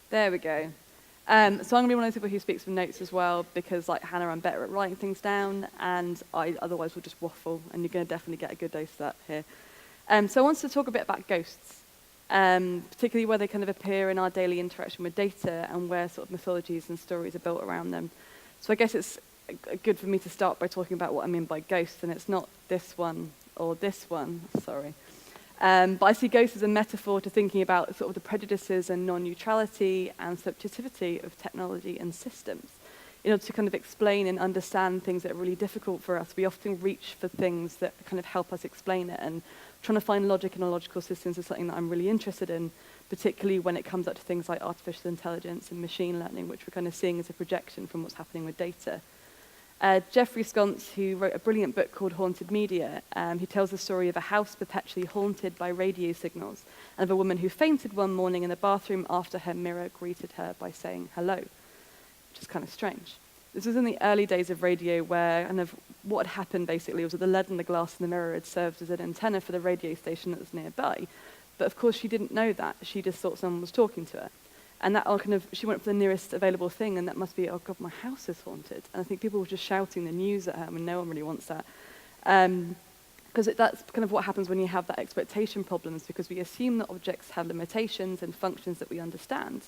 There we go. So I'm going to be one of those people who speaks from notes as well, because like Hannah, I'm better at writing things down, and I otherwise will just waffle, and you're going to definitely get a good dose of that here. So I wanted to talk a bit about ghosts, particularly where they kind of appear in our daily interaction with data and where sort of mythologies and stories are built around them. So I guess it's good for me to start by talking about what I mean by ghosts, and it's not this one or this one, sorry. But I see ghosts as a metaphor to thinking about sort of the prejudices and non-neutrality and subjectivity of technology and systems. In order to kind of explain and understand things that are really difficult for us, we often reach for things that kind of help us explain it. And trying to find logic in illogical systems is something that I'm really interested in, particularly when it comes up to things like artificial intelligence and machine learning, which we're kind of seeing as a projection from what's happening with data. Jeffrey Sconce, who wrote a brilliant book called Haunted Media, he tells the story of a house perpetually haunted by radio signals and of a woman who fainted one morning in the bathroom after her mirror greeted her by saying hello, which is kind of strange. This was in the early days of radio, where kind of what had happened basically was that the lead in the glass in the mirror had served as an antenna for the radio station that was nearby. But of course she didn't know that. She just thought someone was talking to her. And that kind of, she went for the nearest available thing, and that must be, oh God, my house is haunted. And I think people were just shouting the news at her, and no one really wants that. Because that's kind of what happens when you have that expectation problems, because we assume that objects have limitations and functions that we understand.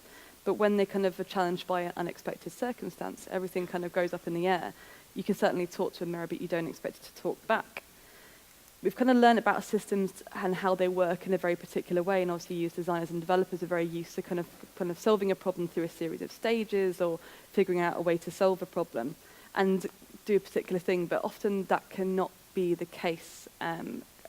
But when they kind of are challenged by an unexpected circumstance, everything kind of goes up in the air. You can certainly talk to a mirror, but you don't expect it to talk back. We've kind of learned about systems and how they work in a very particular way, and obviously designers and developers are very used to kind of solving a problem through a series of stages or figuring out a way to solve a problem and do a particular thing, but often that cannot be the case,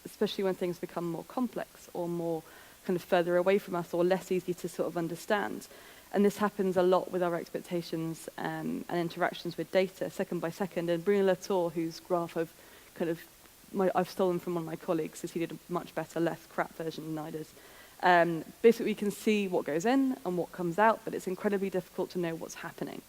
especially when things become more complex or more kind of further away from us or less easy to sort of understand. And this happens a lot with our expectations and interactions with data, second by second. And Bruno Latour, whose graph I've stolen from one of my colleagues, because he did a much better, less crap version than I did. Basically, we can see what goes in and what comes out, but it's incredibly difficult to know what's happening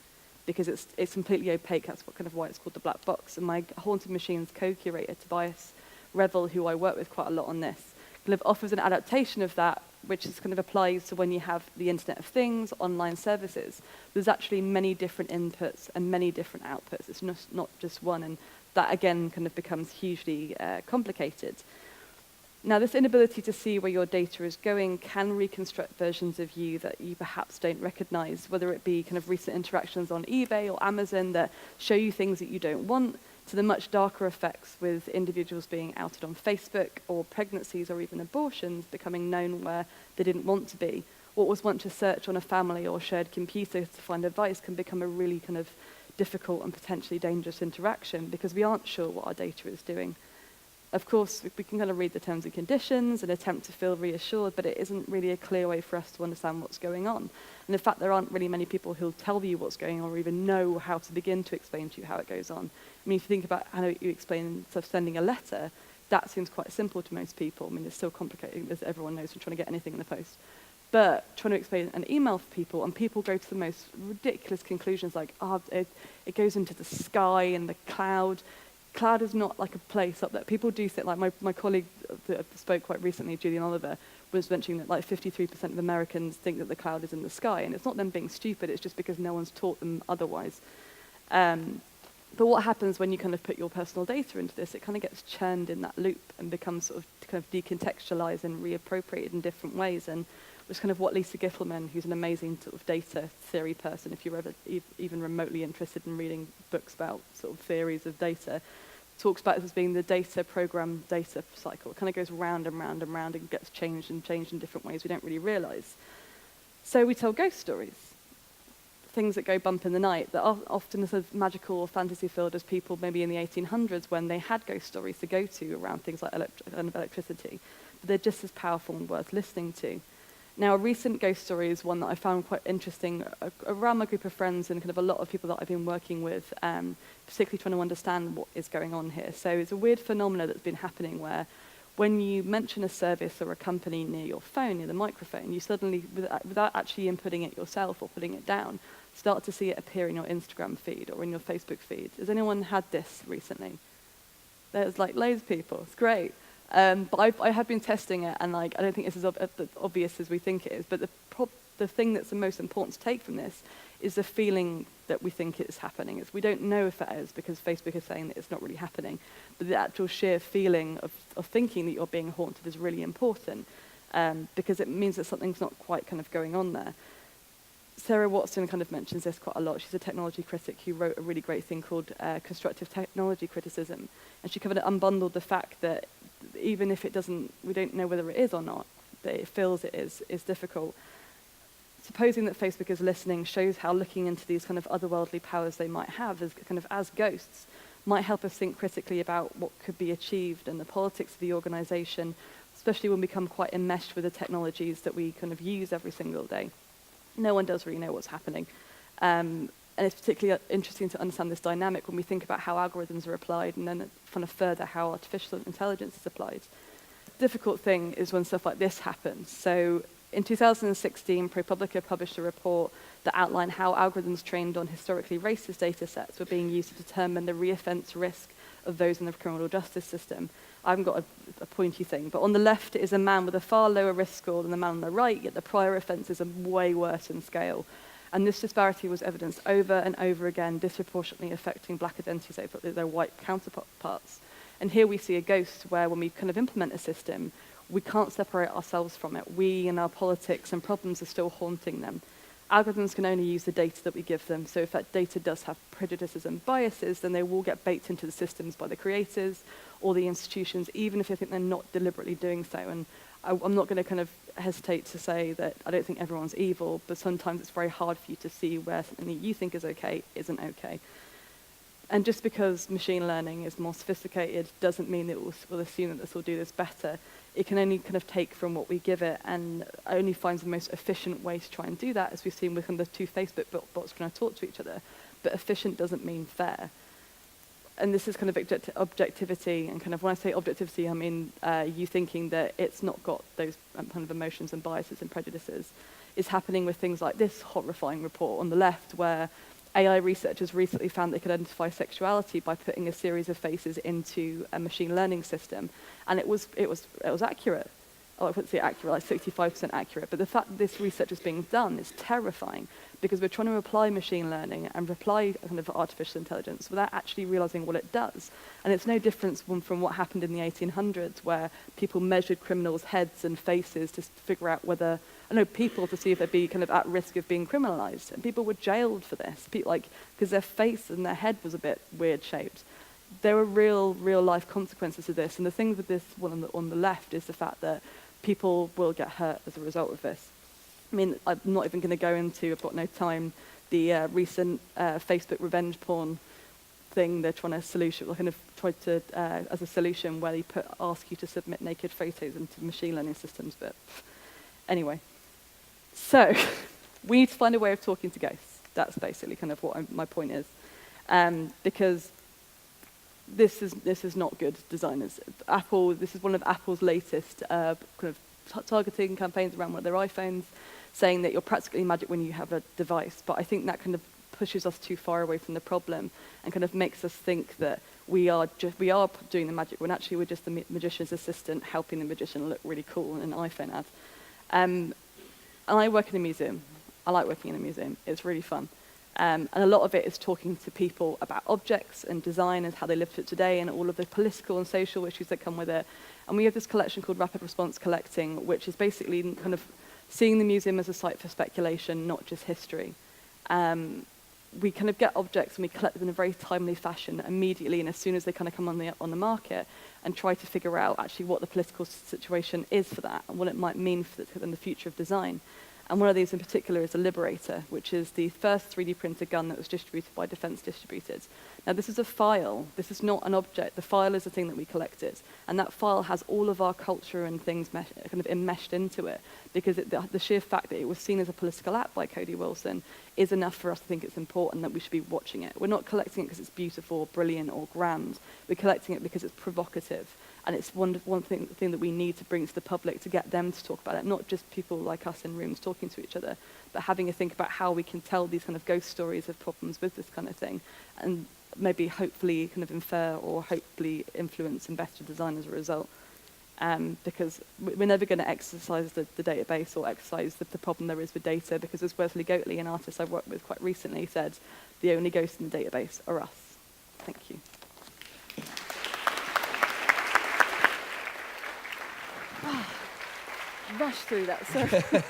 because it's completely opaque. That's why it's called the black box. And my Haunted Machines co-curator, Tobias Revel, who I work with quite a lot on this, kind of offers an adaptation of that, which is kind of applies to when you have the Internet of Things, online services. There's actually many different inputs and many different outputs. It's not just one, and that again kind of becomes hugely complicated. Now, this inability to see where your data is going can reconstruct versions of you that you perhaps don't recognize, whether it be kind of recent interactions on eBay or Amazon that show you things that you don't want, to the much darker effects with individuals being outed on Facebook, or pregnancies or even abortions becoming known where they didn't want to be. What was once a search on a family or shared computer to find advice can become a really kind of difficult and potentially dangerous interaction because we aren't sure what our data is doing. Of course, we can kind of read the terms and conditions and attempt to feel reassured, but it isn't really a clear way for us to understand what's going on. And in fact, there aren't really many people who'll tell you what's going on or even know how to begin to explain to you how it goes on. I mean, if you think about how you explain sort of sending a letter, that seems quite simple to most people. I mean, it's still complicated, as everyone knows, when trying to get anything in the post. But trying to explain an email for people, and people go to the most ridiculous conclusions like, it goes into the sky and the cloud. Cloud is not like a place up there. People do think, like my colleague that spoke quite recently, Julian Oliver, was mentioning that like 53% of Americans think that the cloud is in the sky, and it's not them being stupid, it's just because no one's taught them otherwise. But what happens when you kind of put your personal data into this, it kind of gets churned in that loop and becomes sort of kind of decontextualized and reappropriated in different ways, and which is kind of what Lisa Gittelman, who's an amazing sort of data theory person, if you're ever even remotely interested in reading books about sort of theories of data, talks about it as being the data program data cycle. It kind of goes round and round and round and gets changed in different ways we don't really realize. So we tell ghost stories, things that go bump in the night that are often as magical or fantasy filled as people maybe in the 1800s when they had ghost stories to go to around things like electricity. But they're just as powerful and worth listening to. Now, a recent ghost story is one that I found quite interesting around my group of friends and kind of a lot of people that I've been working with, particularly trying to understand what is going on here. So it's a weird phenomenon that's been happening where when you mention a service or a company near your phone, near the microphone, you suddenly, without actually inputting it yourself or putting it down, start to see it appear in your Instagram feed or in your Facebook feed. Has anyone had this recently? There's like loads of people. It's great. But I have been testing it, and like I don't think this is as obvious as we think it is. But the the thing that's the most important to take from this is the feeling that we think it's happening. We don't know if that is, because Facebook is saying that it's not really happening, but the actual sheer feeling of thinking that you're being haunted is really important, because it means that something's not quite kind of going on there. Sarah Watson kind of mentions this quite a lot. She's a technology critic who wrote a really great thing called Constructive Technology Criticism, and she kind of unbundled the fact that even if it doesn't, we don't know whether it is or not, that it feels it is difficult. Supposing that Facebook is listening shows how looking into these kind of otherworldly powers they might have as ghosts might help us think critically about what could be achieved and the politics of the organization, especially when we become quite enmeshed with the technologies that we kind of use every single day. No one does really know what's happening. And it's particularly interesting to understand this dynamic when we think about how algorithms are applied and then kind of further how artificial intelligence is applied. The difficult thing is when stuff like this happens. So in 2016, ProPublica published a report that outlined how algorithms trained on historically racist data sets were being used to determine the reoffence risk of those in the criminal justice system. I haven't got a pointy thing, but on the left is a man with a far lower risk score than the man on the right, yet the prior offences are way worse in scale. And this disparity was evidenced over and over again, disproportionately affecting black identities over their white counterparts. And here we see a ghost where when we kind of implement a system, we can't separate ourselves from it. We and our politics and problems are still haunting them. Algorithms can only use the data that we give them, so if that data does have prejudices and biases, then they will get baked into the systems by the creators or the institutions, even if they think they're not deliberately doing so. And I'm not going to kind of hesitate to say that I don't think everyone's evil, but sometimes it's very hard for you to see where something that you think is okay isn't okay. And just because machine learning is more sophisticated doesn't mean that we'll assume that this will do this better. It can only kind of take from what we give it and only finds the most efficient way to try and do that, as we've seen with kind of the two Facebook bots trying to talk to each other. But efficient doesn't mean fair. And this is kind of objectivity, and kind of when I say objectivity, I mean you thinking that it's not got those kind of emotions and biases and prejudices, is happening with things like this horrifying report on the left, where AI researchers recently found they could identify sexuality by putting a series of faces into a machine learning system, and it was accurate. Oh, I wouldn't say accurate, like 65% accurate. But the fact that this research is being done is terrifying, because we're trying to apply machine learning and apply kind of artificial intelligence without actually realizing what it does. And it's no different from what happened in the 1800s, where people measured criminals' heads and faces to figure out whether, people to see if they'd be kind of at risk of being criminalized. And people were jailed for this, because their face and their head was a bit weird shaped. There were real life consequences to this. And the thing with this one on the left is the fact that people will get hurt as a result of this. I mean, I'm not even going to go into, I've got no time, the recent Facebook revenge porn thing they're trying to solution, or kind of tried to, as a solution, where they ask you to submit naked photos into machine learning systems. But anyway, so we need to find a way of talking to ghosts. That's basically kind of what my point is. Because this is not good designers. This is one of Apple's latest kind of targeting campaigns around one of their iPhones, saying that you're practically magic when you have a device. But I think that kind of pushes us too far away from the problem and kind of makes us think that we are doing the magic when actually we're just the magician's assistant helping the magician look really cool in an iPhone ad. And I work in a museum. I like working in a museum. It's really fun. And a lot of it is talking to people about objects and design and how they live for it today and all of the political and social issues that come with it. And we have this collection called Rapid Response Collecting, which is basically kind of seeing the museum as a site for speculation, not just history. We kind of get objects and we collect them in a very timely fashion immediately and as soon as they kind of come on the market, and try to figure out actually what the political situation is for that and what it might mean for the future of design. And one of these in particular is the Liberator, which is the first 3D printed gun that was distributed by Defence Distributors. Now, this is a file. This is not an object. The file is the thing that we collected. And that file has all of our culture and things kind of enmeshed into it, because the sheer fact that it was seen as a political act by Cody Wilson is enough for us to think it's important that we should be watching it. We're not collecting it because it's beautiful or brilliant or grand. We're collecting it because it's provocative. And it's one thing that we need to bring to the public to get them to talk about it, not just people like us in rooms talking to each other, but having a think about how we can tell these kind of ghost stories of problems with this kind of thing, and maybe hopefully kind of infer or hopefully influence investor design as a result. because we're never going to exercise the database or exercise the problem there is with data, because as Wesley Goatley, an artist I've worked with quite recently, said, the only ghosts in the database are us. Thank you. Rush through that, sorry.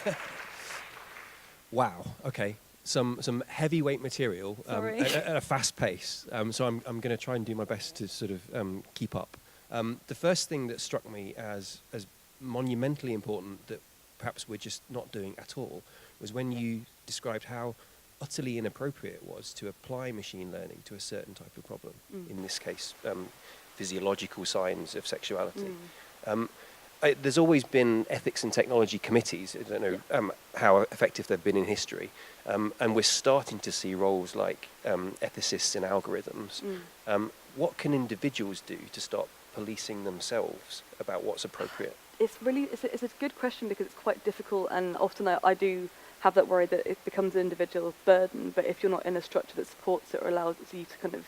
Wow. Okay. Some heavyweight material at a fast pace. So I'm going to try and do my best to sort of keep up. The first thing that struck me as monumentally important that perhaps we're just not doing at all was when you described how utterly inappropriate it was to apply machine learning to a certain type of problem. In this case, physiological signs of sexuality. There's always been ethics and technology committees. I don't know how effective they've been in history. And we're starting to see roles like ethicists in algorithms. What can individuals do to stop policing themselves about what's appropriate? It's a good question, because it's quite difficult, and often I do have that worry that it becomes an individual's burden, but if you're not in a structure that supports it or allows you to kind of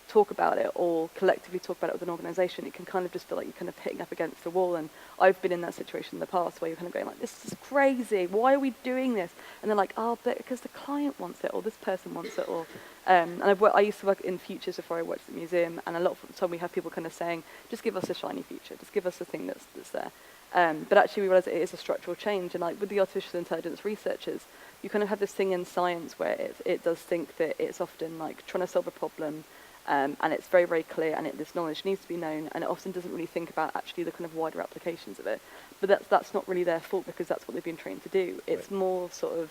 talk about it or collectively talk about it with an organisation, it can kind of just feel like you're kind of hitting up against the wall. And I've been in that situation in the past where you're kind of going like, this is crazy, why are we doing this? And they're like, oh, but because the client wants it, or this person wants it, or and I used to work in futures before I worked at the museum, and a lot of the time we have people kind of saying, just give us a shiny future, just give us the thing that's there. But actually we realise it is a structural change, and like with the artificial intelligence researchers, you kind of have this thing in science where it does think that it's often like trying to solve a problem, and it's very, very clear, and this knowledge needs to be known, and it often doesn't really think about actually the kind of wider applications of it. But that's not really their fault, because that's what they've been trained to do. It's more sort of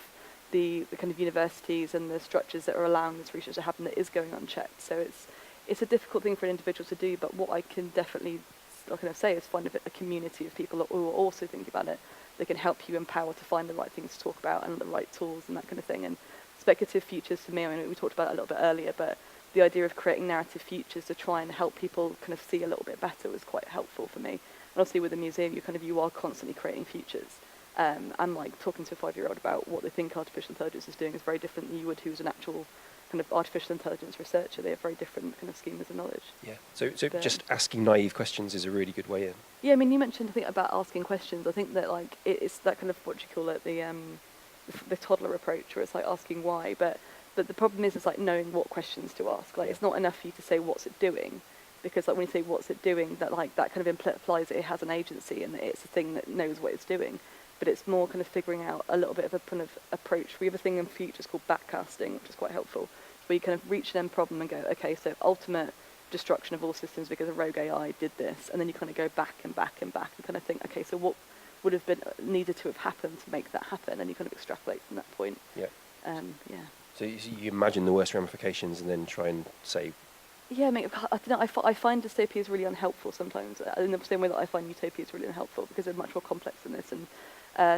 the kind of universities and the structures that are allowing this research to happen that is going unchecked. So it's a difficult thing for an individual to do, but what I can definitely kind of say is find a community of people who are also thinking about it. They can help you empower to find the right things to talk about and the right tools and that kind of thing. And speculative futures for me, I mean, we talked about it a little bit earlier, but the idea of creating narrative futures to try and help people kind of see a little bit better was quite helpful for me. And obviously with the museum, you are constantly creating futures. And like talking to a 5-year-old about what they think artificial intelligence is doing is very different than you would who's an actual kind of artificial intelligence researcher. They have very different kind of schemas of knowledge. Yeah. So just asking naive questions is a really good way in. Yeah, I mean, you mentioned, I think, about asking questions. I think that like it's that kind of, what you call it, the toddler approach, where it's like asking why, but the problem is like knowing what questions to ask. Like it's not enough for you to say what's it doing, because like when you say what's it doing, that kind of implies that it has an agency and that it's a thing that knows what it's doing. But it's more kind of figuring out a little bit of a kind of approach. We have a thing in futures called backcasting, which is quite helpful, where you kind of reach an end problem and go, okay, so ultimate destruction of all systems because a rogue AI did this, and then you kind of go back and back and back and kind of think, okay, so what would have been needed to have happened to make that happen, and you kind of extrapolate from that point. Yeah. Yeah. So you imagine the worst ramifications and then try and say. Yeah, I mean, I find dystopias really unhelpful sometimes, in the same way that I find utopias really unhelpful, because they're much more complex than this. And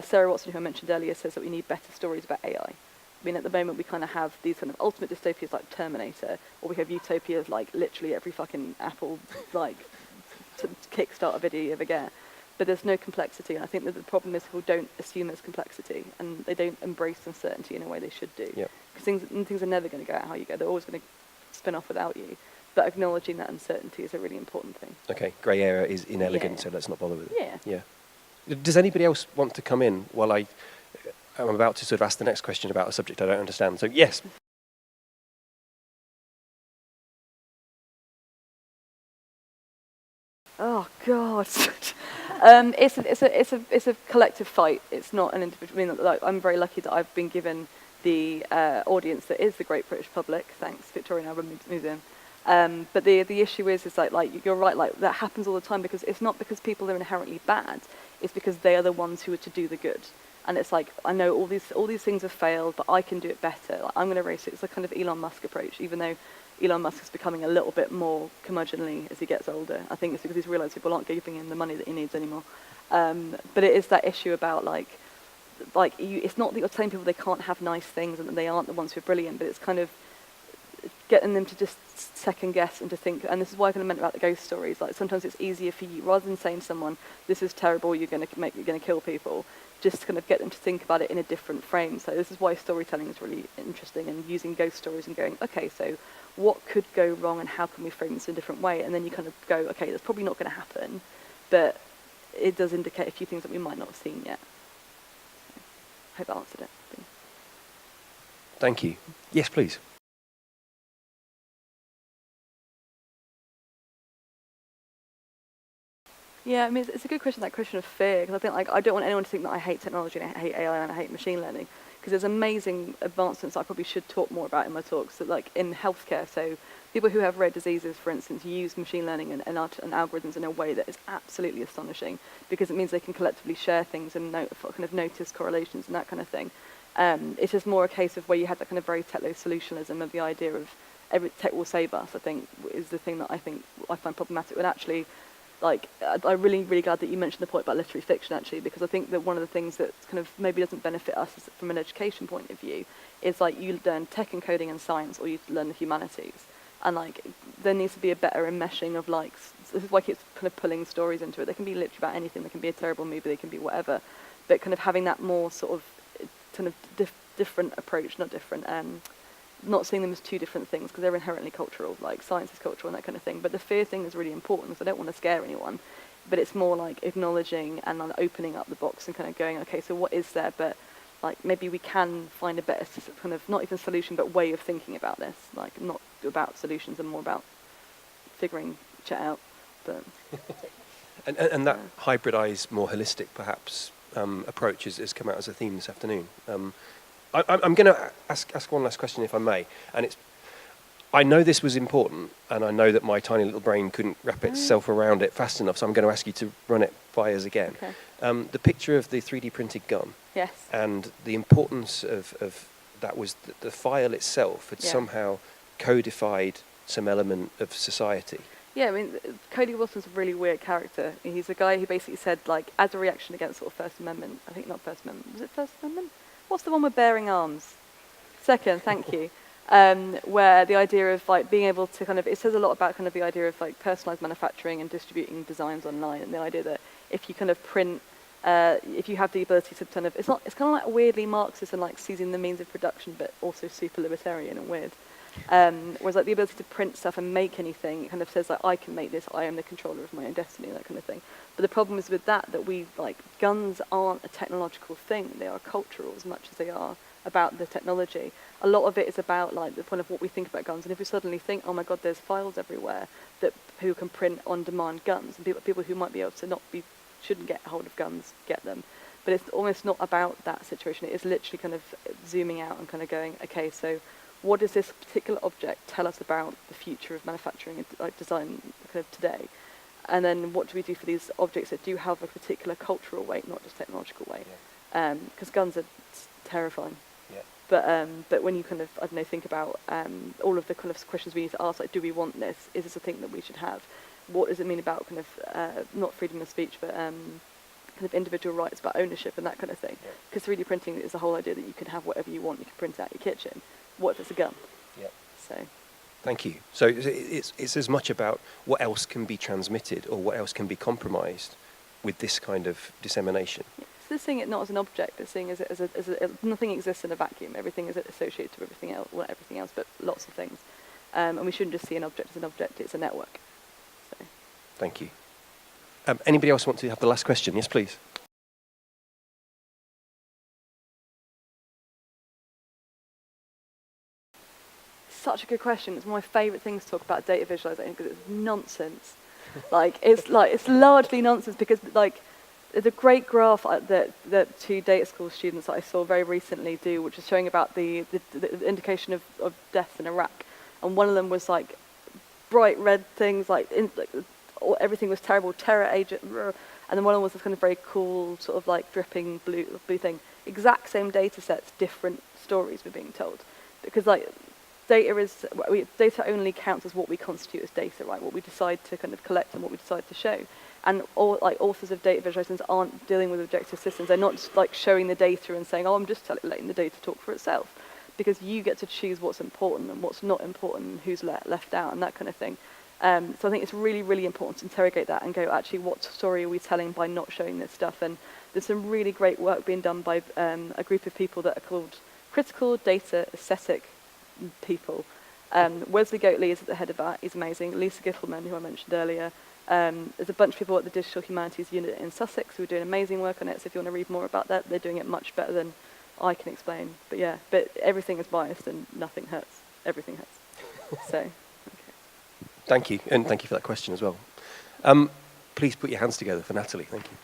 Sarah Watson, who I mentioned earlier, says that we need better stories about AI. I mean, at the moment, we kind of have these kind of ultimate dystopias like Terminator, or we have utopias like literally every fucking Apple, like, to Kickstarter video you ever get. But there's no complexity, and I think that the problem is people don't assume there's complexity, and they don't embrace uncertainty in a way they should do. Because things are never going to go out how you go. They're always going to spin off without you. But acknowledging that uncertainty is a really important thing. Okay, grey area is inelegant, so let's not bother with it. Yeah. Does anybody else want to come in while I'm about to sort of ask the next question about a subject I don't understand? So, yes. Oh God, it's a collective fight. It's not an individual. I mean, like, I'm very lucky that I've been given the audience that is the Great British Public. Thanks, Victorian Albert Museum. But the issue is like you're right. Like that happens all the time, because it's not because people are inherently bad. It's because they are the ones who are to do the good. And it's like, I know all these things have failed, but I can do it better. Like, I'm going to race it. It's a kind of Elon Musk approach, even though Elon Musk is becoming a little bit more curmudgeonly as he gets older. I think it's because he's realised people aren't giving him the money that he needs anymore. But it is that issue about it's not that you're telling people they can't have nice things and that they aren't the ones who are brilliant, but it's kind of getting them to just second guess and to think. And this is why I kind of meant about the ghost stories. Like sometimes it's easier for you, rather than saying to someone, "This is terrible, you're going to kill people," just kind of get them to think about it in a different frame. So this is why storytelling is really interesting, and using ghost stories and going, okay, so what could go wrong and how can we frame this in a different way? And then you kind of go, okay, that's probably not going to happen, but it does indicate a few things that we might not have seen yet. So, I hope I answered it. Thank you. Yes, please. Yeah, I mean, it's a good question, that question of fear, because I think, like, I don't want anyone to think that I hate technology and I hate AI and I hate machine learning, because there's amazing advancements I probably should talk more about in my talks, that, like, in healthcare, so people who have rare diseases, for instance, use machine learning and algorithms in a way that is absolutely astonishing, because it means they can collectively share things and kind of notice correlations and that kind of thing. It's just more a case of where you had that kind of very techno-solutionism of the idea of every tech will save us, I think, is the thing that I find problematic. And actually, like, I'm really, really glad that you mentioned the point about literary fiction, actually, because I think that one of the things that kind of maybe doesn't benefit us from an education point of view is, like, you learn tech and coding and science, or you learn the humanities. And, like, there needs to be a better enmeshing of, like, this is why it's kind of pulling stories into it. They can be literally about anything. They can be a terrible movie. They can be whatever. But kind of having that more sort of kind of different approach, not seeing them as two different things, because they're inherently cultural, like science is cultural and that kind of thing. But the fear thing is really important, because I don't want to scare anyone, but it's more like acknowledging and like opening up the box and kind of going, okay, so what is there, but like maybe we can find a better kind of, not even solution, but way of thinking about this, like not about solutions and more about figuring shit out. But and that hybridized, more holistic perhaps approach has come out as a theme this afternoon. I'm going to ask one last question, if I may, and it's, I know this was important, and I know that my tiny little brain couldn't wrap itself around it fast enough, so I'm going to ask you to run it by us again. Okay. The picture of the 3D printed gun, yes, and the importance of that was that the file itself had somehow codified some element of society. Yeah, I mean, Cody Wilson's a really weird character. He's a guy who basically said, like, as a reaction against sort of First Amendment, I think not First Amendment, was it First Amendment? What's the one with bearing arms? Second, thank you. Where the idea of like being able to kind of, it says a lot about kind of the idea of like personalized manufacturing and distributing designs online, and the idea that if you kind of print, if you have the ability to kind of, it's kind of like weirdly Marxist and like seizing the means of production, but also super libertarian and weird. Whereas like the ability to print stuff and make anything, it kind of says like, I can make this, I am the controller of my own destiny, that kind of thing. But the problem is with that we, like, guns aren't a technological thing, they are cultural as much as they are about the technology. A lot of it is about like the point of what we think about guns, and if we suddenly think, oh my god, there's files everywhere that who can print on-demand guns, and people who might be able to shouldn't get hold of guns, get them. But it's almost not about that situation, it is literally kind of zooming out and kind of going, okay, so what does this particular object tell us about the future of manufacturing and like design kind of today? And then what do we do for these objects that do have a particular cultural weight, not just technological weight? Because guns are terrifying. Yeah. But when you kind of, I don't know, think about all of the kind of questions we need to ask, like, do we want this? Is this a thing that we should have? What does it mean about kind of, not freedom of speech, but kind of individual rights, about ownership and that kind of thing? Because 3D printing is the whole idea that you can have whatever you want, you can print out your kitchen. What if it's a gun? Yeah. So. Thank you. So it's as much about what else can be transmitted or what else can be compromised with this kind of dissemination. Yeah. So they're seeing it not as an object, they're seeing it as nothing exists in a vacuum. Everything is associated to everything else, well, not everything else, but lots of things. And we shouldn't just see an object as an object, it's a network. So. Thank you. Anybody else want to have the last question? Yes, please. Such a good question. It's one of my favourite things to talk about data visualization, because it's nonsense. It's largely nonsense, because like there's a great graph that two data school students that I saw very recently do, which is showing about the indication of deaths in Iraq, and one of them was like bright red things, everything was terrible, terror agent, and then one of them was this kind of very cool sort of like dripping blue thing. Exact same data sets, different stories were being told, because like data only counts as what we constitute as data, right? What we decide to kind of collect and what we decide to show. And all like authors of data visualizations aren't dealing with objective systems. They're not just like showing the data and saying, oh, I'm just letting the data talk for itself, because you get to choose what's important and what's not important, and who's left out, and that kind of thing. So I think it's really, really important to interrogate that and go, actually, what story are we telling by not showing this stuff? And there's some really great work being done by a group of people that are called critical data aesthetic people. Wesley Goatley is at the head of that. He's amazing. Lisa Gittelman, who I mentioned earlier, There's a bunch of people at the Digital Humanities Unit in Sussex who are doing amazing work on it, so if you want to read more about that, they're doing it much better than I can explain. But yeah, but everything is biased and nothing hurts. Everything hurts. So, okay. Thank you, and thank you for that question as well. Please put your hands together for Natalie. Thank you.